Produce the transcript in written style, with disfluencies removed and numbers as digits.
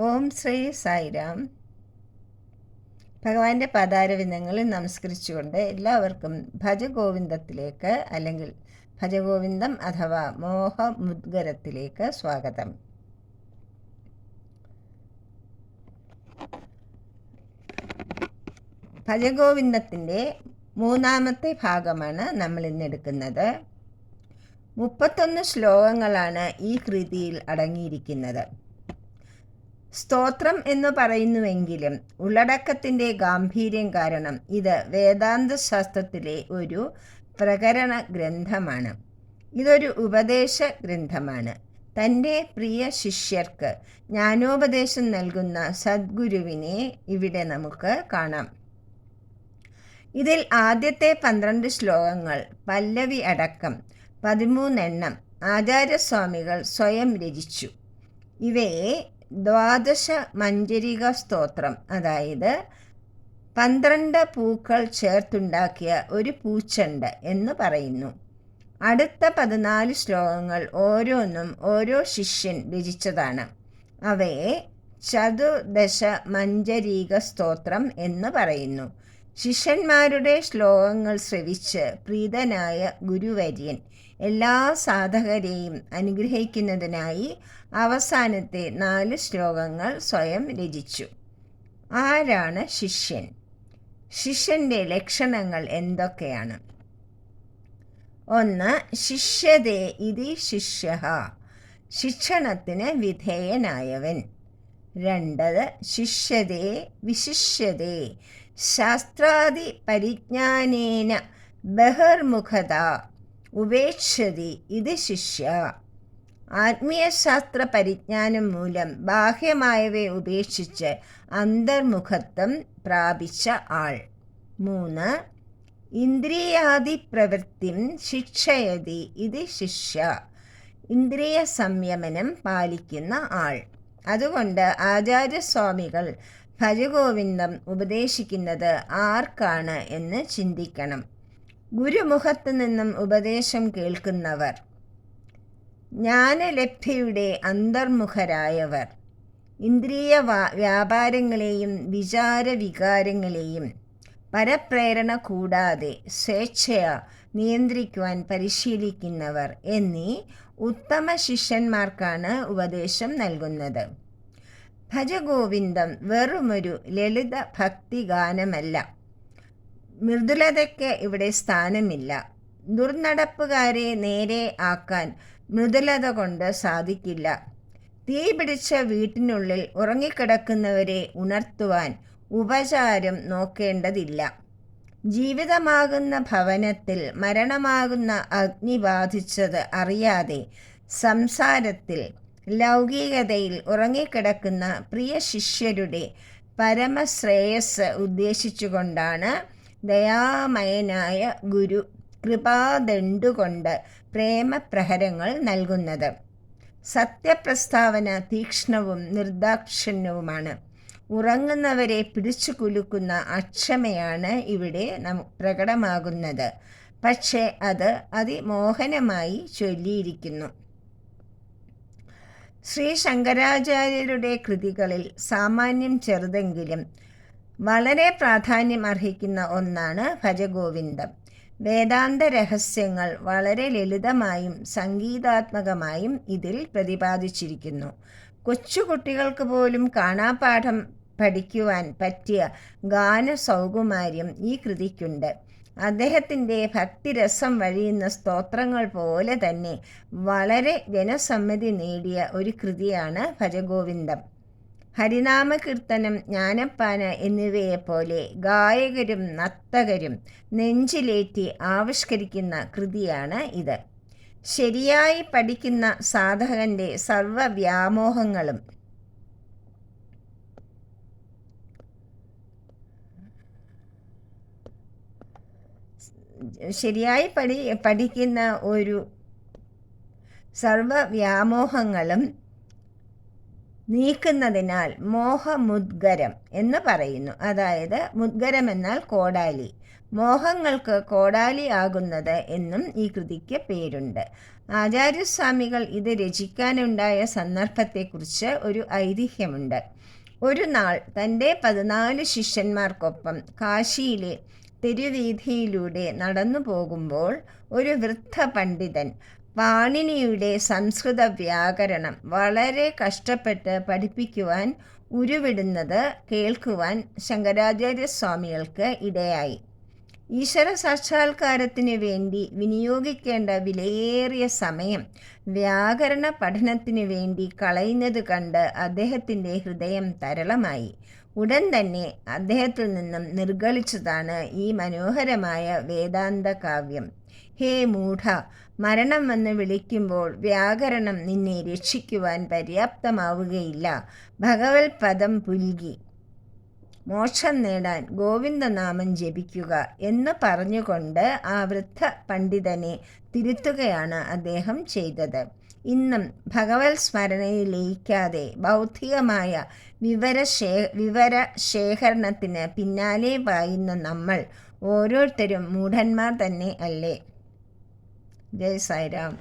ഓം ശ്രീ സായിരാം. ഭഗവാന്റെ പാതാരവിന്ദങ്ങളിൽ നമസ്കരിച്ചുകൊണ്ട് എല്ലാവർക്കും ഭജഗോവിന്ദത്തിലേക്ക് അല്ലെങ്കിൽ ഭജഗോവിന്ദം അഥവാ മോഹമുദ്ഗരത്തിലേക്ക് സ്വാഗതം. ഭജഗോവിന്ദത്തിൻ്റെ മൂന്നാമത്തെ ഭാഗമാണ് നമ്മൾ ഇന്നെടുക്കുന്നത്. 31 ശ്ലോകങ്ങളാണ് ഈ കൃതിയിൽ അടങ്ങിയിരിക്കുന്നത്. സ്തോത്രം എന്ന് പറയുന്നുവെങ്കിലും ഉള്ളടക്കത്തിൻ്റെ ഗാംഭീര്യം കാരണം ഇത് വേദാന്ത ശാസ്ത്രത്തിലെ ഒരു പ്രകരണ ഗ്രന്ഥമാണ്. ഇതൊരു ഉപദേശ ഗ്രന്ഥമാണ്. തൻ്റെ പ്രിയ ശിഷ്യർക്ക് ജ്ഞാനോപദേശം നൽകുന്ന സദ്ഗുരുവിനെ ഇവിടെ നമുക്ക് കാണാം. ഇതിൽ ആദ്യത്തെ 12 ശ്ലോകങ്ങൾ പല്ലവി അടക്കം 13 എണ്ണം ആചാര്യസ്വാമികൾ സ്വയം രചിച്ചു. ഇവയെ ദ്വാദശ മഞ്ജരിക സ്തോത്രം, അതായത് 12 പൂക്കൾ ചേർത്തുണ്ടാക്കിയ ഒരു പൂച്ചെണ്ട് എന്ന് പറയുന്നു. അടുത്ത 14 ശ്ലോകങ്ങൾ ഓരോന്നും ഓരോ ശിഷ്യൻ രചിച്ചതാണ്. അവയെ ചതുർദശ മഞ്ജരീക സ്തോത്രം എന്ന് പറയുന്നു. ശിഷ്യന്മാരുടെ ശ്ലോകങ്ങൾ ശ്രവിച്ച് പ്രീതനായ ഗുരുവര്യൻ എല്ലാ സാധകരെയും അനുഗ്രഹിക്കുന്നതിനായി അവസാനത്തെ 4 ശ്ലോകങ്ങൾ സ്വയം രചിച്ചു. ആരാണ് ശിഷ്യൻ? ശിഷ്യൻ്റെ ലക്ഷണങ്ങൾ എന്തൊക്കെയാണ്? 1. ശിഷ്യതേ ഇതി ശിഷ്യഃ, ശിക്ഷണത്തിന് വിധേയനായവൻ. 2. ശിഷ്യതേ വിശിഷ്യതേ, ശാസ്ത്രാദി പരിജ്ഞാനേന ബഹിർമുഖത ഉപേക്ഷതി ഇത് ശിഷ്യ, ആത്മീയശാസ്ത്ര പരിജ്ഞാനം മൂലം ബാഹ്യമായവയെ ഉപേക്ഷിച്ച് അന്തർമുഖത്വം പ്രാപിച്ച ആൾ. 3. ഇന്ദ്രിയാദി പ്രവൃത്തിം ശിക്ഷയതി ഇത് ശിഷ്യ, ഇന്ദ്രിയ സംയമനം പാലിക്കുന്ന ആൾ. അതുകൊണ്ട് ആചാര്യസ്വാമികൾ ഭജഗോവിന്ദം ഉപദേശിക്കുന്നത് ആർക്കാണ് എന്ന് ചിന്തിക്കണം. ഗുരുമുഖത്തു നിന്നും ഉപദേശം കേൾക്കുന്നവർ, ജ്ഞാനലബ്ധിയുടെ അന്തർമുഖരായവർ, ഇന്ദ്രിയ വ്യാപാരങ്ങളെയും വിചാരവികാരങ്ങളെയും പരപ്രേരണ കൂടാതെ സ്വേച്ഛയാ നിയന്ത്രിക്കുവാൻ പരിശീലിക്കുന്നവർ എന്നീ ഉത്തമ ശിഷ്യന്മാർക്കാണ് ഉപദേശം നൽകുന്നത്. ഭജഗോവിന്ദം വെറുമൊരു ലളിത ഭക്തിഗാനമല്ല. മൃദുലതയ്ക്ക് ഇവിടെ സ്ഥാനമില്ല. ദുർനടപ്പുകാരെ നേരെ ആക്കാൻ മൃദുലത കൊണ്ട് സാധിക്കില്ല. തീ പിടിച്ച വീട്ടിനുള്ളിൽ ഉറങ്ങിക്കിടക്കുന്നവരെ ഉണർത്തുവാൻ ഉപചാരം നോക്കേണ്ടതില്ല. ജീവിതമാകുന്ന ഭവനത്തിൽ മരണമാകുന്ന അഗ്നി ബാധിച്ചത് അറിയാതെ സംസാരത്തിൽ ലൗകികതയിൽ ഉറങ്ങിക്കിടക്കുന്ന പ്രിയ ശിഷ്യരുടെ പരമശ്രേയസ് ഉദ്ദേശിച്ചുകൊണ്ടാണ് ദയാമയനായ ഗുരു കൃപാദണ്ഡുകൊണ്ട് പ്രേമപ്രഹരങ്ങൾ നൽകുന്നത്. സത്യപ്രസ്താവന തീക്ഷ്ണവും നിർദാക്ഷിണ്യവുമാണ്. ഉറങ്ങുന്നവരെ പിടിച്ചു കുലുക്കുന്ന അക്ഷമയാണ് ഇവിടെ പ്രകടമാകുന്നത്. പക്ഷേ അത് അതിമോഹനമായി ചൊല്ലിയിരിക്കുന്നു. ശ്രീ ശങ്കരാചാര്യരുടെ കൃതികളിൽ സാമാന്യം ചെറുതെങ്കിലും വളരെ പ്രാധാന്യം അർഹിക്കുന്ന ഒന്നാണ് ഭജഗോവിന്ദം. വേദാന്ത രഹസ്യങ്ങൾ വളരെ ലളിതമായും സംഗീതാത്മകമായും ഇതിൽ പ്രതിപാദിച്ചിരിക്കുന്നു. കൊച്ചുകുട്ടികൾക്ക് പോലും കാണാപാഠം പഠിക്കുവാൻ പറ്റിയ ഗാന സൗകുമാര്യം ഈ കൃതിക്കുണ്ട്. അദ്ദേഹത്തിൻ്റെ ഭക്തിരസം വഴിയുന്ന സ്തോത്രങ്ങൾ പോലെ തന്നെ വളരെ ജനസമ്മതി നേടിയ ഒരു കൃതിയാണ് ഭജഗോവിന്ദം. ഹരിനാമകീർത്തനം, ജ്ഞാനപ്പാന എന്നിവയെപ്പോലെ ഗായകരും നർത്തകരും നെഞ്ചിലേറ്റി ആവിഷ്കരിക്കുന്ന കൃതിയാണ് ഇത്. ശരിയായി പഠിക്കുന്ന സാധകൻ്റെ സർവവ്യാമോഹങ്ങളും പഠിക്കുന്ന ഒരു സർവവ്യാമോഹങ്ങളും നീക്കുന്നതിനാൽ മോഹമുദ്ഗരം എന്ന് പറയുന്നു. അതായത് മുദ്ഗരം എന്നാൽ കോടാലി. മോഹങ്ങൾക്ക് കോടാലി ആകുന്നത് എന്നും ഈ കൃതിക്ക് പേരുണ്ട്. ആചാര്യസ്വാമികൾ ഇത് രചിക്കാനുണ്ടായ സന്ദർഭത്തെക്കുറിച്ച് ഒരു ഐതിഹ്യമുണ്ട്. ഒരു നാൾ തൻ്റെ 14 ശിഷ്യന്മാർക്കൊപ്പം കാശിയിലെ തെരുവീഥിയിലൂടെ നടന്നു പോകുമ്പോൾ ഒരു വൃദ്ധ പണ്ഡിതൻ പാണിനിയുടെ സംസ്കൃത വ്യാകരണം വളരെ കഷ്ടപ്പെട്ട് പഠിപ്പിക്കുവാൻ ഉരുവിടുന്നത് കേൾക്കുവാൻ ശങ്കരാചാര്യസ്വാമികൾക്ക് ഇടയായി. ഈശ്വര സാക്ഷാത്കാരത്തിനു വേണ്ടി വിനിയോഗിക്കേണ്ട വിലയേറിയ സമയം വ്യാകരണ പഠനത്തിനു വേണ്ടി കളയുന്നത് കണ്ട് അദ്ദേഹത്തിൻ്റെ ഹൃദയം തരളമായി. ഉടൻ തന്നെ അദ്ദേഹത്തിൽ നിന്നും നിർഗളിച്ചതാണ് ഈ മനോഹരമായ വേദാന്ത കാവ്യം. ഹേ മൂഢ, മരണം വന്ന് വിളിക്കുമ്പോൾ വ്യാകരണം നിന്നെ രക്ഷിക്കുവാൻ പര്യാപ്തമാവുകയില്ല. ഭഗവത് പദം പുൽകി മോക്ഷം നേടാൻ ഗോവിന്ദനാമം ജപിക്കുക എന്ന് പറഞ്ഞുകൊണ്ട് ആ വൃദ്ധ പണ്ഡിതനെ തിരുത്തുകയാണ് അദ്ദേഹം ചെയ്തത്. ഇന്നും ഭഗവത് സ്മരണയിൽ ലയിക്കാതെ ഭൗതികമായ വിവരശേഖരണത്തിന് പിന്നാലെ പായുന്ന നമ്മൾ ഓരോരുത്തരും മൂഢന്മാർ തന്നെ അല്ലേ? ജയ് സായിരാം.